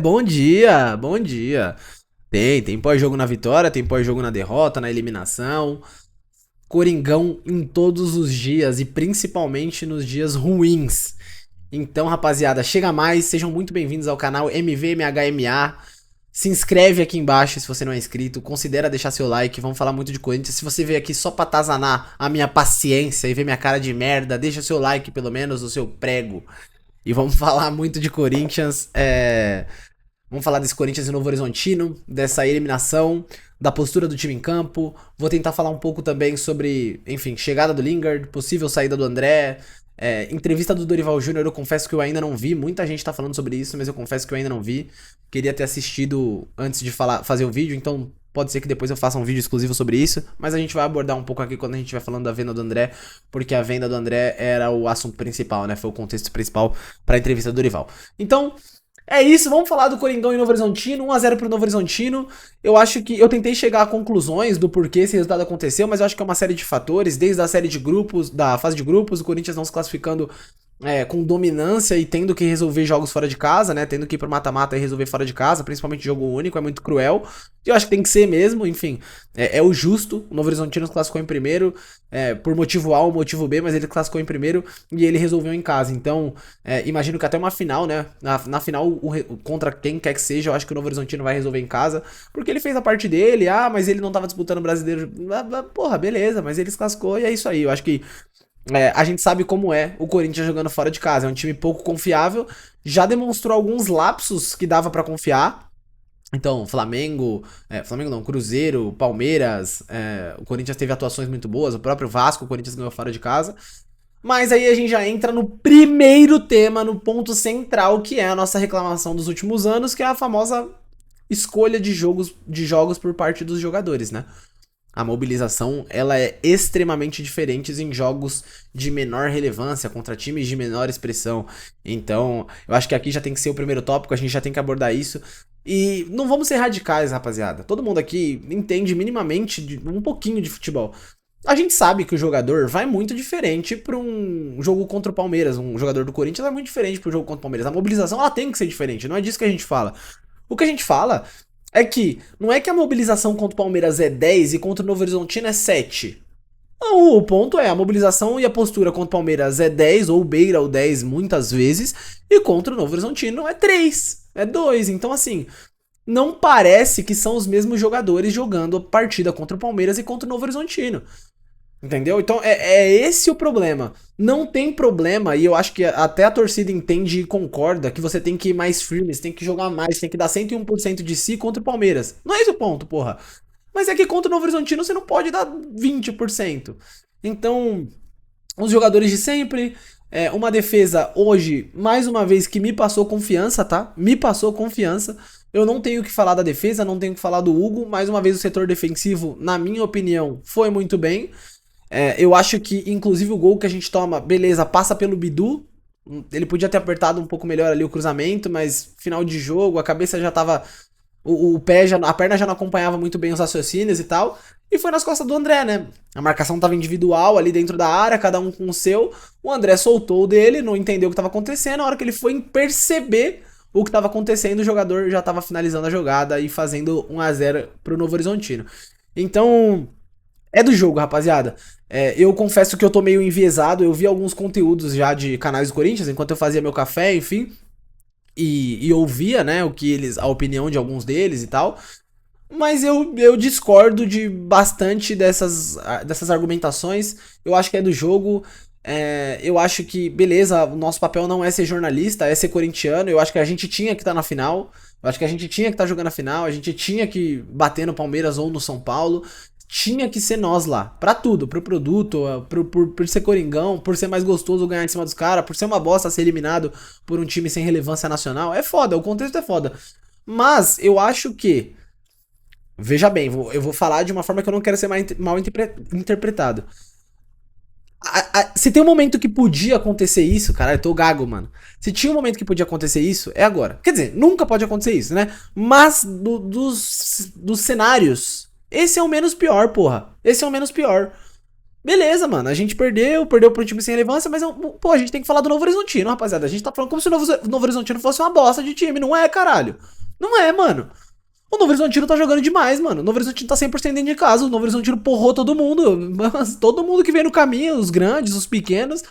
Bom dia, bom dia. Tem pós-jogo na vitória, tem pós-jogo na derrota, na eliminação. Coringão em todos os dias e principalmente nos dias ruins. Então, rapaziada, chega mais, sejam muito bem-vindos ao canal MVMHMA. Se inscreve aqui embaixo se você não é inscrito, considera deixar seu like, vamos falar muito de Corinthians. Se você veio aqui só pra atazanar a minha paciência e ver minha cara de merda, deixa seu like pelo menos, o seu prego. E vamos falar muito de Corinthians. Vamos falar desse Corinthians e Novo Horizontino, dessa eliminação, da postura do time em campo. Vou tentar falar um pouco também sobre, enfim, chegada do Lingard, possível saída do André. Entrevista do Dorival Júnior, eu confesso que eu ainda não vi. Muita gente tá falando sobre isso, mas eu confesso que eu ainda não vi. Queria ter assistido antes de fazer o vídeo, então pode ser que depois eu faça um vídeo exclusivo sobre isso. Mas a gente vai abordar um pouco aqui quando a gente estiver falando da venda do André, porque a venda do André era o assunto principal, né? Foi o contexto principal pra entrevista do Dorival. Então, é isso, vamos falar do Coringão e Novo Horizontino, 1x0 pro Novo Horizontino. Eu acho que eu tentei chegar a conclusões do porquê esse resultado aconteceu, mas eu acho que é uma série de fatores, desde a série de grupos, da fase de grupos, o Corinthians não se classificando com dominância e tendo que resolver jogos fora de casa, né? Tendo que ir pro mata-mata e resolver fora de casa, principalmente jogo único, é muito cruel. E eu acho que tem que ser mesmo, enfim. É o justo. O Novo Horizontino se classificou em primeiro, por motivo A ou motivo B, mas ele classificou em primeiro e ele resolveu em casa. Então, imagino que até uma final, né? Na final, contra quem quer que seja, eu acho que o Novo Horizontino vai resolver em casa, porque ele fez a parte dele, mas ele não tava disputando o brasileiro. Porra, beleza, mas ele se classificou e é isso aí. Eu acho que a gente sabe como é o Corinthians jogando fora de casa. É um time pouco confiável. Já demonstrou alguns lapsos que dava pra confiar. Então, Flamengo não, Cruzeiro, Palmeiras, o Corinthians teve atuações muito boas. O próprio Vasco, o Corinthians ganhou fora de casa. Mas aí a gente já entra no primeiro tema, no ponto central, que é a nossa reclamação dos últimos anos, que é a famosa escolha de jogos por parte dos jogadores, né? A mobilização, ela é extremamente diferente em jogos de menor relevância, contra times de menor expressão. Então, eu acho que aqui já tem que ser o primeiro tópico, a gente já tem que abordar isso. E não vamos ser radicais, rapaziada. Todo mundo aqui entende minimamente um pouquinho de futebol. A gente sabe que o jogador vai muito diferente para um jogo contra o Palmeiras. Um jogador do Corinthians vai muito diferente para o jogo contra o Palmeiras. A mobilização, ela tem que ser diferente, não é disso que a gente fala. O que a gente fala é que não é que a mobilização contra o Palmeiras é 10 e contra o Novo Horizontino é 7. Não, o ponto é, a mobilização e a postura contra o Palmeiras é 10 ou beira o 10 muitas vezes, e contra o Novo Horizontino é 3, é 2. Então, assim, não parece que são os mesmos jogadores jogando a partida contra o Palmeiras e contra o Novo Horizontino. Entendeu? Então é esse o problema. Não tem problema, e eu acho que até a torcida entende e concorda que você tem que ir mais firme, você tem que jogar mais, tem que dar 101% de si contra o Palmeiras. Não é esse o ponto, porra. Mas é que contra o Novo Horizontino você não pode dar 20%. Então, os jogadores de sempre, uma defesa hoje, mais uma vez, que me passou confiança, tá? Me passou confiança. Eu não tenho que falar da defesa, não tenho que falar do Hugo. Mais uma vez, o setor defensivo, na minha opinião, foi muito bem. Eu acho que, inclusive, o gol que a gente toma, beleza, passa pelo Bidu. Ele podia ter apertado um pouco melhor ali o cruzamento, mas final de jogo, a cabeça já tava. O pé já. A perna já não acompanhava muito bem os raciocínios e tal. E foi nas costas do André, né? A marcação tava individual ali dentro da área, cada um com o seu. O André soltou o dele, não entendeu o que tava acontecendo. Na hora que ele foi perceber o que tava acontecendo, o jogador já tava finalizando a jogada e fazendo 1x0 pro Novo Horizontino. Então. É do jogo, rapaziada. Eu confesso que eu tô meio enviesado. Eu vi alguns conteúdos já de canais do Corinthians enquanto eu fazia meu café, enfim. E ouvia, né, a opinião de alguns deles e tal. Mas eu discordo de bastante dessas argumentações. Eu acho que é do jogo. Eu acho que, beleza, o nosso papel não é ser jornalista, é ser corintiano. Eu acho que a gente tinha que estar na final. Eu acho que a gente tinha que estar jogando a final. A gente tinha que bater no Palmeiras ou no São Paulo. Tinha que ser nós lá. Pra tudo. Pro produto, por ser Coringão, por ser mais gostoso ganhar em cima dos caras, por ser uma bosta ser eliminado por um time sem relevância nacional. É foda, o contexto é foda. Mas eu acho que. Veja bem, eu vou falar de uma forma que eu não quero ser mal interpretado. Se tem um momento que podia acontecer isso, cara, eu tô gago, mano. Se tinha um momento que podia acontecer isso, é agora. Quer dizer, nunca pode acontecer isso, né? Mas dos cenários, esse é o menos pior, porra. Esse é o menos pior. Beleza, mano, a gente perdeu pro time sem relevância, mas, pô, a gente tem que falar do Novo Horizontino, rapaziada. A gente tá falando como se o Novo Horizontino fosse uma bosta de time. Não é, caralho. Não é, mano. O Novo Horizontino tá jogando demais, mano. O Novo Horizontino tá 100% dentro de casa. O Novo Horizontino porrou todo mundo. Todo mundo que vem no caminho, os grandes, os pequenos.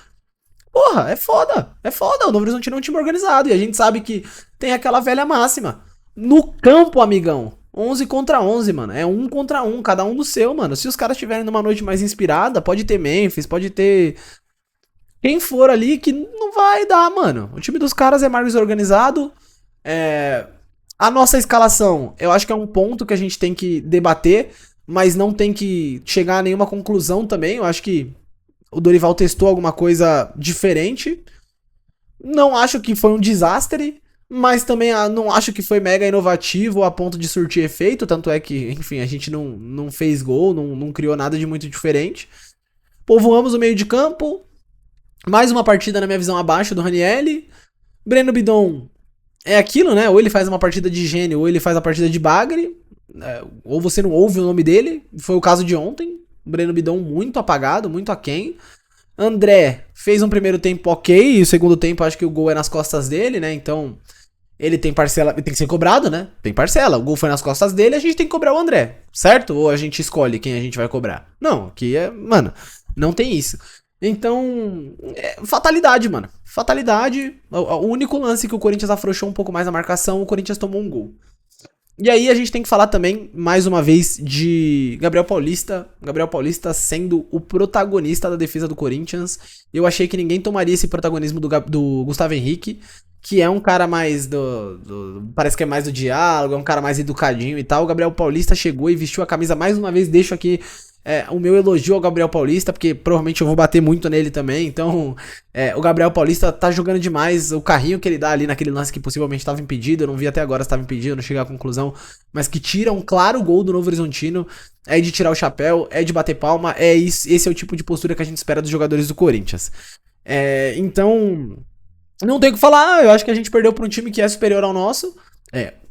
Porra, é foda. É foda. O Novo Horizontino é um time organizado. E a gente sabe que tem aquela velha máxima. No campo, amigão. 11 contra 11, mano. É 1 contra 1, cada um do seu, mano. Se os caras estiverem numa noite mais inspirada, pode ter Memphis, pode ter quem for ali que não vai dar, mano. O time dos caras é mais organizado. É... A nossa escalação, eu acho que é um ponto que a gente tem que debater, mas não tem que chegar a nenhuma conclusão também. Eu acho que o Dorival testou alguma coisa diferente. Não acho que foi um desastre, mas também não acho que foi mega inovativo a ponto de surtir efeito. Tanto é que, enfim, a gente não fez gol, não criou nada de muito diferente. Povoamos o meio de campo. Mais uma partida, na minha visão, abaixo do Ranieri. Breno Bidon é aquilo, né? Ou ele faz uma partida de gênio, ou ele faz a partida de bagre. Ou você não ouve o nome dele. Foi o caso de ontem. Breno Bidon muito apagado, muito aquém. André fez um primeiro tempo ok, e o segundo tempo acho que o gol é nas costas dele, né? Então ele tem parcela, tem que ser cobrado, né? Tem parcela. O gol foi nas costas dele, a gente tem que cobrar o André, certo? Ou a gente escolhe quem a gente vai cobrar? Não, aqui é, mano, não tem isso. Então, fatalidade, mano. Fatalidade. O único lance que o Corinthians afrouxou um pouco mais a marcação, o Corinthians tomou um gol. E aí a gente tem que falar também, mais uma vez, de Gabriel Paulista. Gabriel Paulista sendo o protagonista da defesa do Corinthians. Eu achei que ninguém tomaria esse protagonismo do Gustavo Henrique, que é um cara mais parece que é mais do diálogo, é um cara mais educadinho e tal. O Gabriel Paulista chegou e vestiu a camisa mais uma vez. Deixo aqui o meu elogio ao Gabriel Paulista, porque provavelmente eu vou bater muito nele também. Então, o Gabriel Paulista tá jogando demais. O carrinho que ele dá ali naquele lance que possivelmente estava impedido, eu não vi até agora se estava impedido, eu não cheguei à conclusão, mas que tira um claro gol do Novo Horizontino. É de tirar o chapéu, é de bater palma, esse é o tipo de postura que a gente espera dos jogadores do Corinthians. Então, não tem o que falar. Eu acho que a gente perdeu pra um time que é superior ao nosso.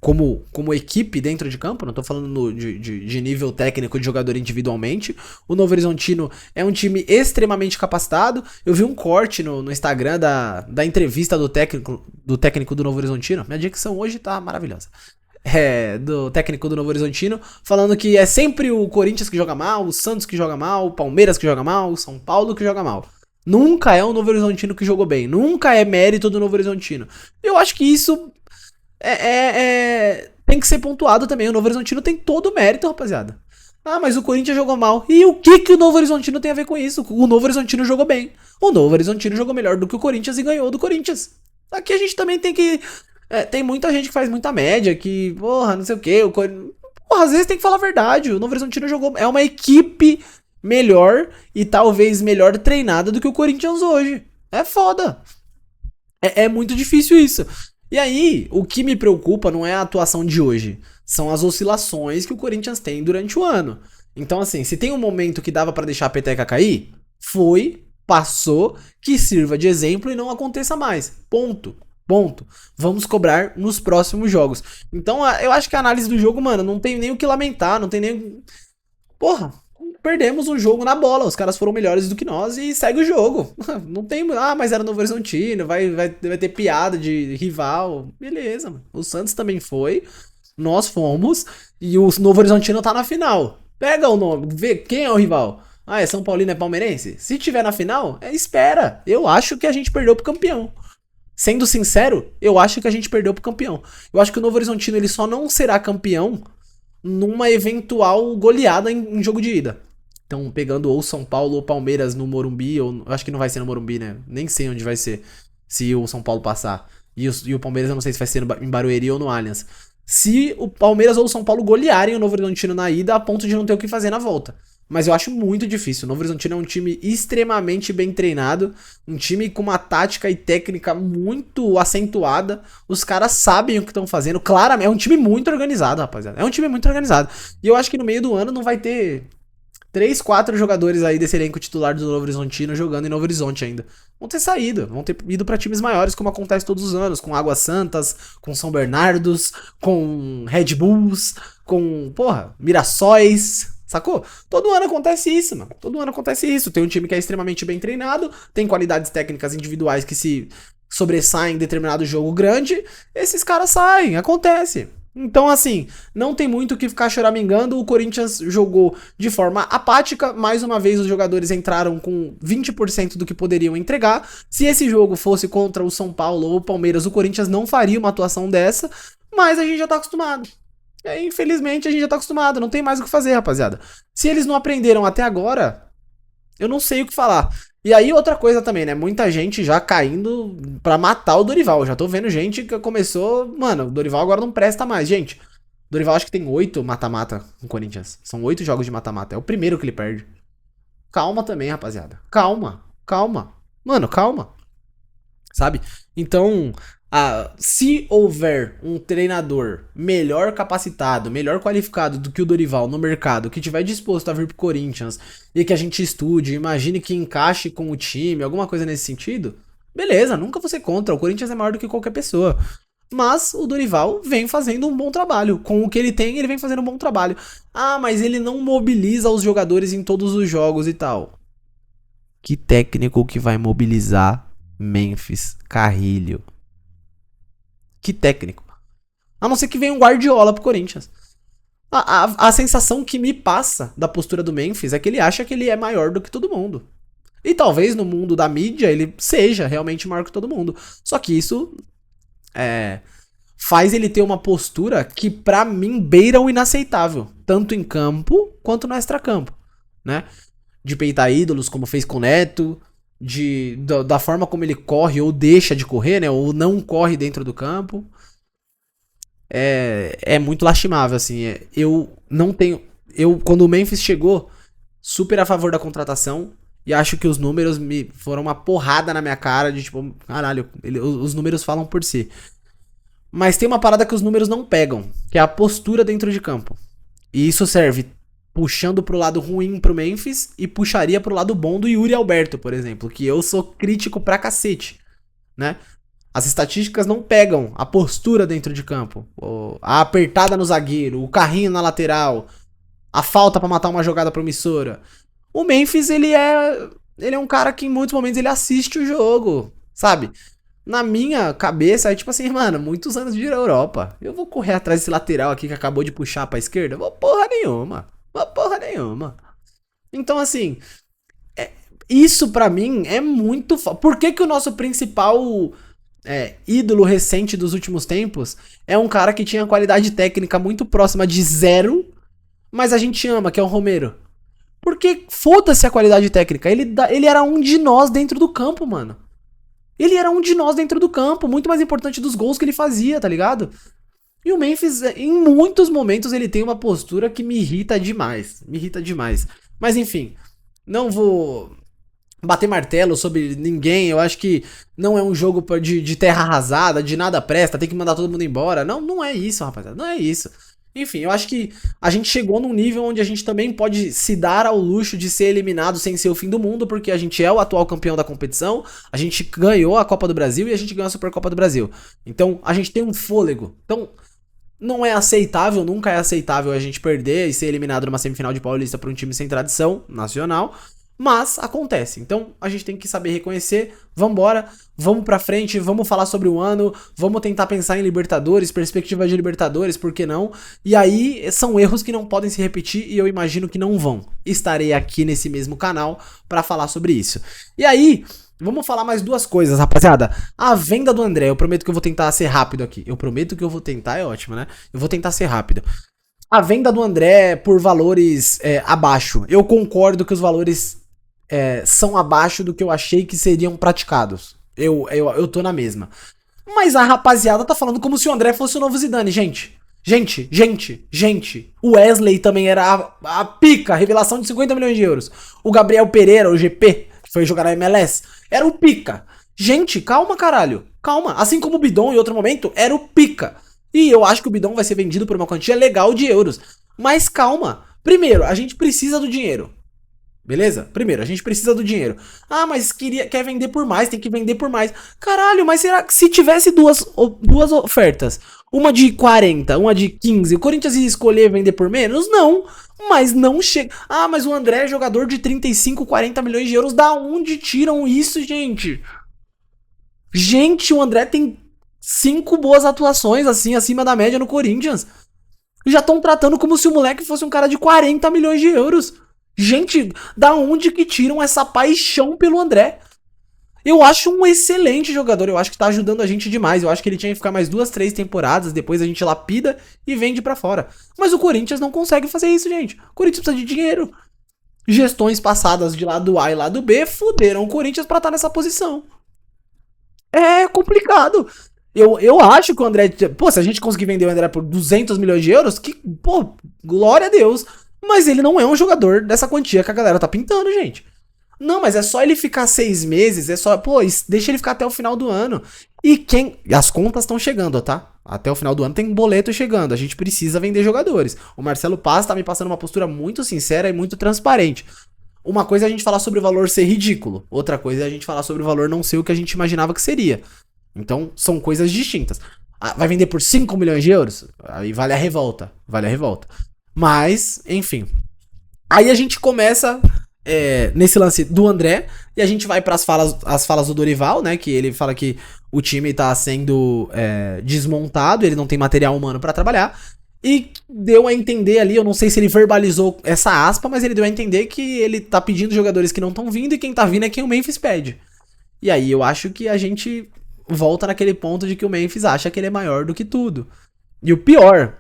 Como equipe dentro de campo, não tô falando de nível técnico de jogador individualmente. O Novo Horizontino é um time extremamente capacitado. Eu vi um corte no Instagram da entrevista do técnico do Novo Horizontino. Minha dicção hoje tá maravilhosa. Do técnico do Novo Horizontino, falando que é sempre o Corinthians que joga mal, o Santos que joga mal, o Palmeiras que joga mal, o São Paulo que joga mal. Nunca é o Novo Horizontino que jogou bem. Nunca é mérito do Novo Horizontino. Eu acho que isso tem que ser pontuado também. O Novo Horizontino tem todo o mérito, rapaziada. Ah, mas o Corinthians jogou mal. E o que o Novo Horizontino tem a ver com isso? O Novo Horizontino jogou bem. O Novo Horizontino jogou melhor do que o Corinthians e ganhou do Corinthians. Aqui a gente também tem que... tem muita gente que faz muita média, que... Porra, não sei o quê. Porra, às vezes tem que falar a verdade. O Novo Horizontino jogou... É uma equipe melhor e talvez melhor treinada do que o Corinthians hoje. É foda. É muito difícil isso. E aí, o que me preocupa não é a atuação de hoje, são as oscilações que o Corinthians tem durante o ano. Então, assim, se tem um momento que dava pra deixar a peteca cair, foi, passou, que sirva de exemplo e não aconteça mais. Ponto. Vamos cobrar nos próximos jogos. Então, eu acho que a análise do jogo, mano, não tem nem o que lamentar, não tem nem... Porra, perdemos um jogo na bola, os caras foram melhores do que nós e segue o jogo. Não tem, mas era Novo Horizontino, vai ter piada de rival. Beleza, mano. O Santos também foi, nós fomos e o Novo Horizontino tá na final. Pega o nome, vê quem é o rival. Ah, é São Paulino, é palmeirense? Se tiver na final, espera. Eu acho que a gente perdeu pro campeão. Sendo sincero, eu acho que a gente perdeu pro campeão. Eu acho que o Novo Horizontino ele só não será campeão numa eventual goleada em jogo de ida. Então, pegando ou São Paulo ou Palmeiras no Morumbi, ou acho que não vai ser no Morumbi, né? Nem sei onde vai ser, se o São Paulo passar. E o Palmeiras eu não sei se vai ser em Barueri ou no Allianz. Se o Palmeiras ou o São Paulo golearem o Novo Horizontino na ida, a ponto de não ter o que fazer na volta. Mas eu acho muito difícil. O Novo Horizontino é um time extremamente bem treinado, um time com uma tática e técnica muito acentuada. Os caras sabem o que estão fazendo. Claramente, é um time muito organizado, rapaziada. É um time muito organizado. E eu acho que no meio do ano não vai ter 3, 4 jogadores aí desse elenco titular do Novo Horizontino jogando em Novo Horizonte ainda. Vão ter saído, vão ter ido pra times maiores, como acontece todos os anos, com Águas Santas, com São Bernardos, com Red Bulls, com, Mirassóis, Sacou? Todo ano acontece isso, mano. Todo ano acontece isso. Tem um time que é extremamente bem treinado, tem qualidades técnicas individuais que se sobressaem em determinado jogo grande, esses caras saem, acontece. Então, assim, não tem muito o que ficar choramingando. O Corinthians jogou de forma apática. Mais uma vez, os jogadores entraram com 20% do que poderiam entregar. Se esse jogo fosse contra o São Paulo ou o Palmeiras, o Corinthians não faria uma atuação dessa. Mas a gente já tá acostumado. Infelizmente, a gente já tá acostumado. Não tem mais o que fazer, rapaziada. Se eles não aprenderam até agora, eu não sei o que falar. E aí, outra coisa também, né? Muita gente já caindo pra matar o Dorival. Eu já tô vendo gente que começou. Mano, o Dorival agora não presta mais. Gente, o Dorival acho que tem 8 mata-mata no Corinthians. São 8 jogos de mata-mata. É o primeiro que ele perde. Calma também, rapaziada. Calma, calma. Mano, calma. Sabe? Então, se houver um treinador melhor capacitado, melhor qualificado do que o Dorival no mercado, que tiver disposto a vir pro Corinthians e que a gente estude, imagine que encaixe com o time, alguma coisa nesse sentido, beleza, nunca vou ser contra. O Corinthians é maior do que qualquer pessoa. Mas o Dorival vem fazendo um bom trabalho. Com o que ele tem, ele vem fazendo um bom trabalho. Ah, mas ele não mobiliza os jogadores em todos os jogos e tal. Que técnico que vai mobilizar Memphis, Carrilho? Que técnico? A não ser que venha um Guardiola pro Corinthians. A sensação que me passa da postura do Memphis é que ele acha que ele é maior do que todo mundo. E talvez no mundo da mídia ele seja realmente maior que todo mundo. Só que isso faz ele ter uma postura que pra mim beira o inaceitável. Tanto em campo quanto no extracampo, né? De peitar ídolos como fez com o Neto. Da forma como ele corre ou deixa de correr, né? Ou não corre dentro do campo. É muito lastimável, assim. Eu não tenho. Quando o Memphis chegou, super a favor da contratação. E acho que os números me foram uma porrada na minha cara. De tipo, caralho, os números falam por si. Mas tem uma parada que os números não pegam, que é a postura dentro de campo. E isso serve puxando pro lado ruim pro Memphis e puxaria pro lado bom do Yuri Alberto, por exemplo, que eu sou crítico pra cacete, né? As estatísticas não pegam a postura dentro de campo, a apertada no zagueiro, o carrinho na lateral, a falta pra matar uma jogada promissora. O Memphis, ele é um cara que em muitos momentos ele assiste o jogo, sabe? Na minha cabeça é tipo assim, mano, muitos anos de ir à Europa. Eu vou correr atrás desse lateral aqui que acabou de puxar pra esquerda? Vou porra nenhuma. Uma porra nenhuma. Então, assim, isso pra mim é muito... Por que o nosso principal ídolo recente dos últimos tempos é um cara que tinha qualidade técnica muito próxima de zero, mas a gente ama, que é o Romero? Porque foda-se a qualidade técnica. Ele era um de nós dentro do campo, mano. Ele era um de nós dentro do campo, muito mais importante dos gols que ele fazia, tá ligado? E o Memphis, em muitos momentos, ele tem uma postura que me irrita demais. Me irrita demais. Mas enfim, não vou bater martelo sobre ninguém. Eu acho que não é um jogo de terra arrasada, de nada presta, tem que mandar todo mundo embora. Não, não é isso, rapaziada. Não é isso. Enfim, eu acho que a gente chegou num nível onde a gente também pode se dar ao luxo de ser eliminado sem ser o fim do mundo, porque a gente é o atual campeão da competição, a gente ganhou a Copa do Brasil e a gente ganhou a Supercopa do Brasil. Então, a gente tem um fôlego. Então, não é aceitável, nunca é aceitável a gente perder e ser eliminado numa semifinal de Paulista por um time sem tradição nacional, mas acontece. Então a gente tem que saber reconhecer, vambora, vamos pra frente, vamos falar sobre o ano, vamos tentar pensar em Libertadores, perspectiva de Libertadores, por que não? E aí são erros que não podem se repetir e eu imagino que não vão. Estarei aqui nesse mesmo canal pra falar sobre isso. E aí... vamos falar mais duas coisas, rapaziada. A venda do André, eu prometo que eu vou tentar ser rápido aqui. Eu prometo que eu vou tentar, é ótimo, né? Eu vou tentar ser rápido. A venda do André por valores abaixo. Eu concordo que os valores são abaixo do que eu achei que seriam praticados. Eu tô na mesma. Mas a rapaziada tá falando como se o André fosse o novo Zidane, gente. Gente. O Wesley também era a pica, revelação de 50 milhões de euros. O Gabriel Pereira, o GP, que foi jogar na MLS, era o pica. Gente, calma, caralho. Calma. Assim como o Bidon, em outro momento, era o pica. E eu acho que o Bidon vai ser vendido por uma quantia legal de euros. Mas calma. Primeiro, a gente precisa do dinheiro. Beleza? Primeiro, a gente precisa do dinheiro. Ah, mas quer vender por mais, tem que vender por mais. Caralho, mas será que se tivesse duas ofertas, uma de 40, uma de 15, o Corinthians ia escolher vender por menos? Não. Mas não chega. Ah, mas o André é jogador de 35, 40 milhões de euros. Da onde tiram isso, gente? Gente, o André tem 5 boas atuações, assim, acima da média no Corinthians. Já estão tratando como se o moleque fosse um cara de 40 milhões de euros. Gente, da onde que tiram essa paixão pelo André? Eu acho um excelente jogador, eu acho que tá ajudando a gente demais. Eu acho que ele tinha que ficar mais 2, 3 temporadas, depois a gente lapida e vende pra fora. Mas o Corinthians não consegue fazer isso, gente. O Corinthians precisa de dinheiro. Gestões passadas de lado A e lado B fuderam o Corinthians pra estar nessa posição. É complicado. Eu acho que o André. Pô, se a gente conseguir vender o André por 200 milhões de euros, que, pô, glória a Deus. Mas ele não é um jogador dessa quantia que a galera tá pintando, gente. Não, mas é só ele ficar 6 meses, é só. Pô, deixa ele ficar até o final do ano. E quem. As contas estão chegando, tá? Até o final do ano tem boleto chegando. A gente precisa vender jogadores. O Marcelo Paz tá me passando uma postura muito sincera e muito transparente. Uma coisa é a gente falar sobre o valor ser ridículo. Outra coisa é a gente falar sobre o valor não ser o que a gente imaginava que seria. Então, são coisas distintas. Ah, vai vender por 5 milhões de euros? Aí vale a revolta. Vale a revolta. Mas, enfim. Aí a gente começa nesse lance do André. E a gente vai para as falas do Dorival, né? Que ele fala que o time tá sendo desmontado. Ele não tem material humano para trabalhar. E deu a entender ali, eu não sei se ele verbalizou essa aspa, mas ele deu a entender que ele tá pedindo jogadores que não estão vindo e quem tá vindo é quem o Memphis pede. E aí eu acho que a gente volta naquele ponto de que o Memphis acha que ele é maior do que tudo. E o pior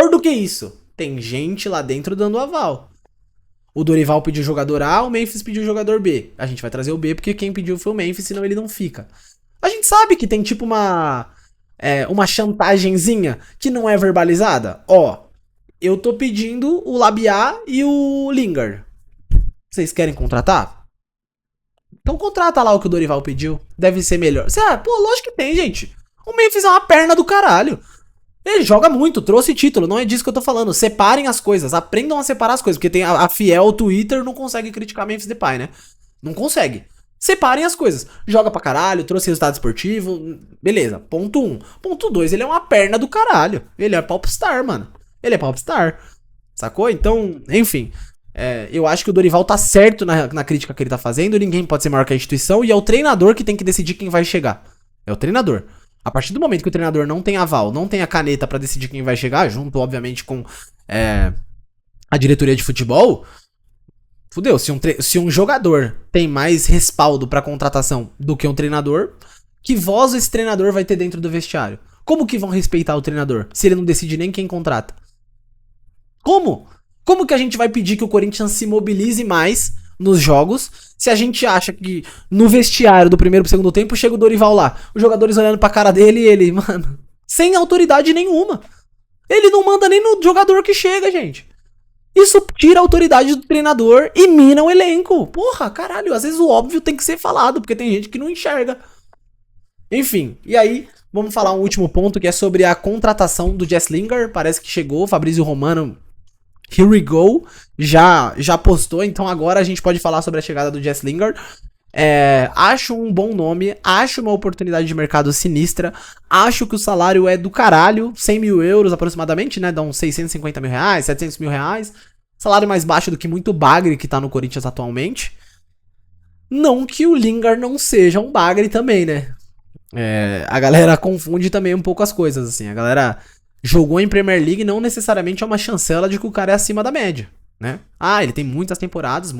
do que isso, tem gente lá dentro dando aval. O Dorival pediu jogador A, o Memphis pediu jogador B. A gente vai trazer o B porque quem pediu foi o Memphis, senão ele não fica. A gente sabe que tem tipo uma chantagenzinha que não é verbalizada. Ó, eu tô pedindo o Labiá e o Lingard. Vocês querem contratar? Então contrata lá o que o Dorival pediu. Deve ser melhor. Pô, lógico que tem, gente. O Memphis é uma perna do caralho. Ele joga muito, trouxe título, não é disso que eu tô falando. Separem as coisas, aprendam a separar as coisas. Porque tem a fiel Twitter não consegue criticar Memphis Depay, né? Não consegue. Separem as coisas. Joga pra caralho, trouxe resultado esportivo. Beleza, ponto 1. Ponto 2, ele é uma perna do caralho. Ele é popstar, mano. Ele é popstar. Sacou? Então, enfim. Eu acho que o Dorival tá certo na crítica que ele tá fazendo. Ninguém pode ser maior que a instituição. E é o treinador que tem que decidir quem vai chegar. É o treinador. A partir do momento que o treinador não tem aval, não tem a caneta pra decidir quem vai chegar, junto, obviamente, com a diretoria de futebol, fudeu. Se um jogador tem mais respaldo pra contratação do que um treinador, que voz esse treinador vai ter dentro do vestiário? Como que vão respeitar o treinador se ele não decide nem quem contrata? Como? Como que a gente vai pedir que o Corinthians se mobilize mais nos jogos se a gente acha que no vestiário do primeiro pro segundo tempo chega o Dorival lá, os jogadores olhando pra cara dele e ele, mano, sem autoridade nenhuma. Ele não manda nem no jogador que chega, gente. Isso tira a autoridade do treinador e mina o elenco. Porra, caralho, às vezes o óbvio tem que ser falado, porque tem gente que não enxerga. Enfim, e aí, vamos falar um último ponto que é sobre a contratação do Jess Lingard. Parece que chegou, Fabrício Romano, here we go, já postou, então agora a gente pode falar sobre a chegada do Jess Lingard. Acho um bom nome, acho uma oportunidade de mercado sinistra, acho que o salário é do caralho, 100 mil euros aproximadamente, né, dá uns 650 mil reais, 700 mil reais, salário mais baixo do que muito bagre que tá no Corinthians atualmente. Não que o Lingard não seja um bagre também, né, a galera confunde também um pouco as coisas, assim, a galera jogou em Premier League não necessariamente é uma chancela de que o cara é acima da média, né? Ele tem muitas temporadas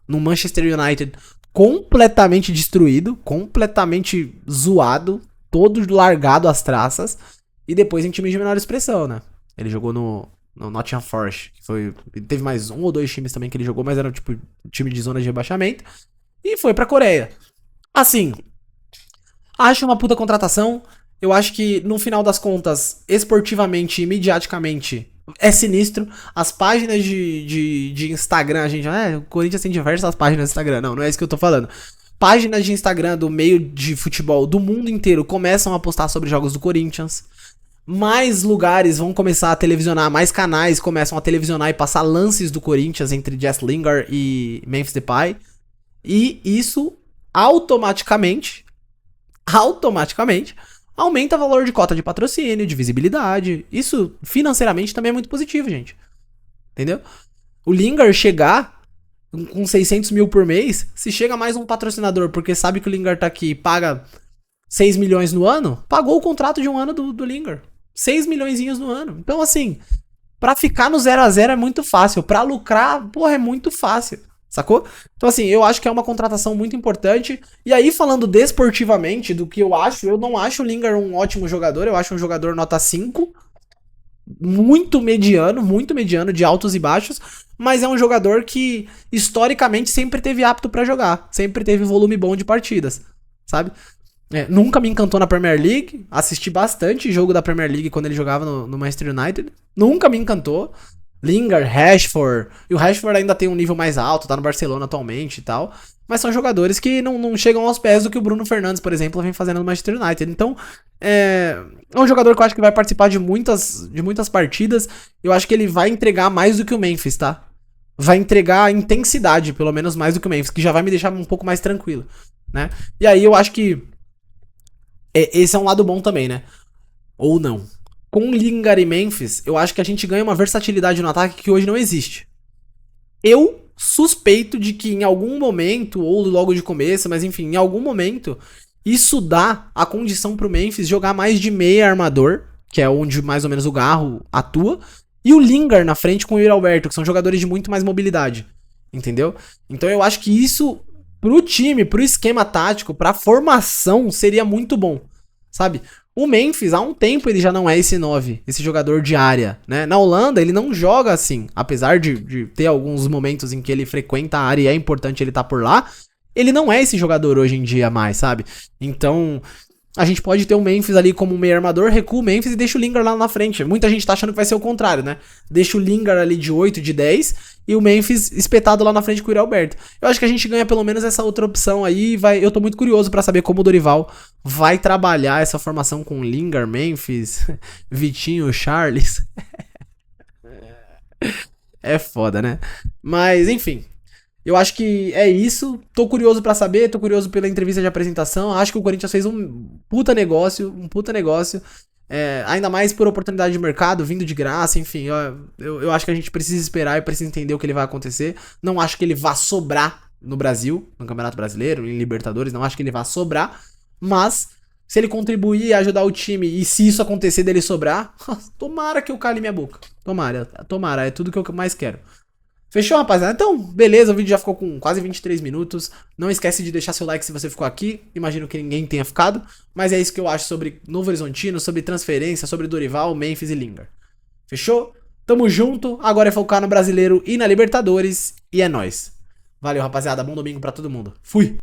no Manchester United completamente destruído, completamente zoado, todo largado às traças, e depois em times de menor expressão, né? Ele jogou no Nottingham Forest, teve mais 1 ou 2 times também que ele jogou, mas era tipo time de zona de rebaixamento, e foi pra Coreia. Assim, acho uma puta contratação. Eu acho que, no final das contas, esportivamente e midiaticamente, é sinistro. As páginas de Instagram, a gente... o Corinthians tem diversas páginas de Instagram. Não é isso que eu tô falando. Páginas de Instagram do meio de futebol do mundo inteiro começam a postar sobre jogos do Corinthians. mais lugares vão começar a televisionar, mais canais começam a televisionar e passar lances do Corinthians entre Jess Lingard e Memphis Depay. E isso automaticamente, aumenta o valor de cota de patrocínio, de visibilidade. Isso financeiramente também é muito positivo, gente. Entendeu? O Lingard chegar com 600 mil por mês, se chega mais um patrocinador, porque sabe que o Lingard tá aqui e paga 6 milhões no ano, pagou o contrato de um ano do Lingard. 6 milhões no ano. Então, assim, pra ficar no 0 a 0 é muito fácil. Pra lucrar, porra, é muito fácil. Sacou? Então, assim, eu acho que é uma contratação muito importante. E aí, falando desportivamente do que eu não acho o Lingard um ótimo jogador. Eu acho um jogador nota 5. Muito mediano, de altos e baixos. Mas é um jogador que, historicamente, sempre teve apto pra jogar. Sempre teve volume bom de partidas. Sabe? Nunca me encantou na Premier League. Assisti bastante jogo da Premier League quando ele jogava no Manchester United. Nunca me encantou. Lingard, Rashford. E o Rashford ainda tem um nível mais alto, tá no Barcelona atualmente e tal. Mas são jogadores que não chegam aos pés do que o Bruno Fernandes, por exemplo, vem fazendo no Manchester United. Então, é um jogador que eu acho que vai participar de muitas partidas. Eu acho que ele vai entregar mais do que o Memphis, tá? Vai entregar intensidade, pelo menos mais do que o Memphis, que já vai me deixar um pouco mais tranquilo, né? E aí eu acho que esse é um lado bom também, né? Ou não. Com Lingard e Memphis, eu acho que a gente ganha uma versatilidade no ataque que hoje não existe. Eu suspeito de que em algum momento, ou logo de começo, mas enfim, em algum momento, isso dá a condição pro Memphis jogar mais de meia armador, que é onde mais ou menos o Garro atua, e o Lingard na frente com o Yuri Alberto, que são jogadores de muito mais mobilidade. Entendeu? Então eu acho que isso, pro time, pro esquema tático, pra formação, seria muito bom. Sabe? O Memphis, há um tempo, ele já não é esse 9, esse jogador de área, né? Na Holanda, ele não joga assim. Apesar de ter alguns momentos em que ele frequenta a área e é importante ele estar por lá, ele não é esse jogador hoje em dia mais, sabe? Então, a gente pode ter o Memphis ali como meio armador, recua o Memphis e deixa o Lingard lá na frente. Muita gente tá achando que vai ser o contrário, né? Deixa o Lingard ali de 8, de 10 e o Memphis espetado lá na frente com o Yuri Alberto. Eu acho que a gente ganha pelo menos essa outra opção aí. Eu tô muito curioso pra saber como o Dorival vai trabalhar essa formação com Lingard, Memphis, Vitinho, Charles. É foda, né? Mas, enfim. Eu acho que é isso. Tô curioso pra saber, tô curioso pela entrevista de apresentação. Acho que o Corinthians fez um puta negócio, ainda mais por oportunidade de mercado, vindo de graça, enfim. Eu acho que a gente precisa esperar e precisa entender o que ele vai acontecer. Não acho que ele vá sobrar no Brasil, no Campeonato Brasileiro, em Libertadores. Não acho que ele vá sobrar. Mas, se ele contribuir e ajudar o time, e se isso acontecer dele sobrar, tomara que eu cale minha boca. Tomara, é tudo que eu mais quero. Fechou, rapaziada? Então, beleza, o vídeo já ficou com quase 23 minutos. Não esquece de deixar seu like se você ficou aqui. Imagino que ninguém tenha ficado. Mas é isso que eu acho sobre Novo Horizontino, sobre transferência, sobre Dorival, Memphis e Lingard. Fechou? Tamo junto. Agora é focar no Brasileiro e na Libertadores. E é nóis. Valeu, rapaziada. Bom domingo pra todo mundo. Fui!